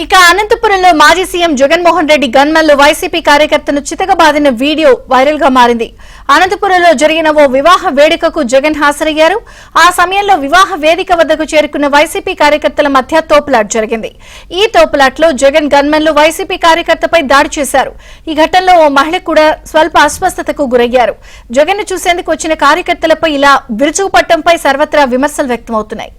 ఇక అనంతపురంలో మాజీ సీఎం జగన్మోహన్ రెడ్డి గన్మెన్లు వైసీపీ కార్యకర్తను చితకబాదిన వీడియో వైరల్ గా మారింది. అనంతపురంలో జరిగిన ఓ వివాహ వేడుకకు జగన్ హాజరయ్యారు. ఆ సమయంలో వివాహ వేదిక వద్దకు చేరుకున్న వైసీపీ కార్యకర్తల మధ్య తోపులాట జరిగింది. ఈ తోపులాట్లో జగన్ గన్మెన్లు వైసీపీ కార్యకర్తపై దాడి చేశారు. ఈ ఘటనలో ఓ మహిళ కూడా స్వల్ప అస్వస్థతకు గురయ్యారు. జగన్ ను చూసేందుకు వచ్చిన కార్యకర్తలపై ఇలా విరుచుకుపట్టంపై సర్వత్రా విమర్శలు వ్యక్తమవుతున్నాయి.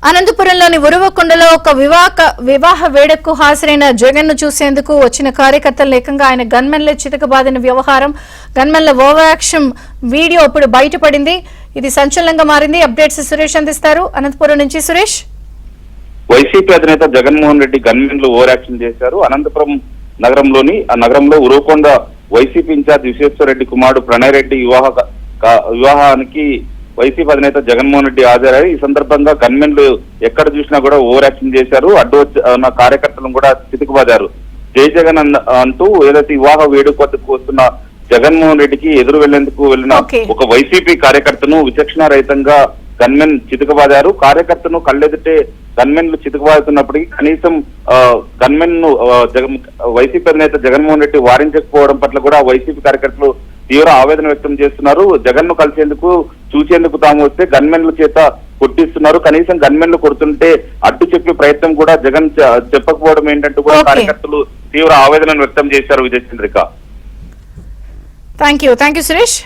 అనంతపురంలోని ఉరవకొండలో ఒక వివాహ వేడుకకు హాజరైన జగన్ ను చూసేందుకు వచ్చిన కార్యకర్తలు ఏకంగా ఆయన గన్మెన్ల చితకబాదిన వ్యవహారం, గన్మెన్ల ఓవర్ యాక్షన్ వీడియో ఇప్పుడు బయటపడింది. ఇది సంచలనంగా మారింది. అప్డేట్స్ సురేష్ అందిస్తారు. అనంతపురం నుంచి సురేష్. వైసీపీ అధినేత జగన్మోహన్ రెడ్డి గన్మెన్లు ఓవర్ యాక్షన్ చేశారు. అనంతపురం నగరంలో ఉరవకొండ వైసీపీ ఇన్ఛార్జ్ విశ్వేశ్వర రెడ్డి కుమారుడు ప్రణయ్ రెడ్డి వివాహానికి వైసీపీ అధినేత జగన్మోహన్ రెడ్డి హాజరయ్యారు. ఈ సందర్భంగా గన్మెన్లు ఎక్కడ చూసినా కూడా ఓవర్ యాక్షన్ చేశారు. అడ్డు ఉన్న కార్యకర్తలను కూడా చితకబాదారు. జై జగన్ అంటూ ఏదైతే వివాహ వేడుక వద్దకు వస్తున్న జగన్మోహన్ రెడ్డికి ఎదురు వెళ్లేందుకు వెళ్లిన ఒక వైసీపీ కార్యకర్తను విచక్షణ రహితంగా గన్మెన్ చితకబాదారు. కార్యకర్తను కళ్ళెదుటే గన్మెన్లు చితకబాదుతున్నప్పటికీ కనీసం గన్మెన్ ను వైసీపీ అధినేత జగన్మోహన్ రెడ్డి వారించకపోవడం పట్ల కూడా వైసీపీ కార్యకర్తలు తీవ్ర ఆవేదన వ్యక్తం చేస్తున్నారు. జగన్ ను కలిసేందుకు చూసేందుకు తాము వస్తే గన్మెన్ల చేత కొట్టిస్తున్నారు. కనీసం గన్మెన్లు కొడుతుంటే అడ్డు చెప్పే ప్రయత్నం కూడా జగన్ చెప్పకపోవడం ఏంటంటూ కూడా కార్యకర్తలు తీవ్ర ఆవేదనను వ్యక్తం చేశారు. విజయచంద్రిక. Thank you Suresh.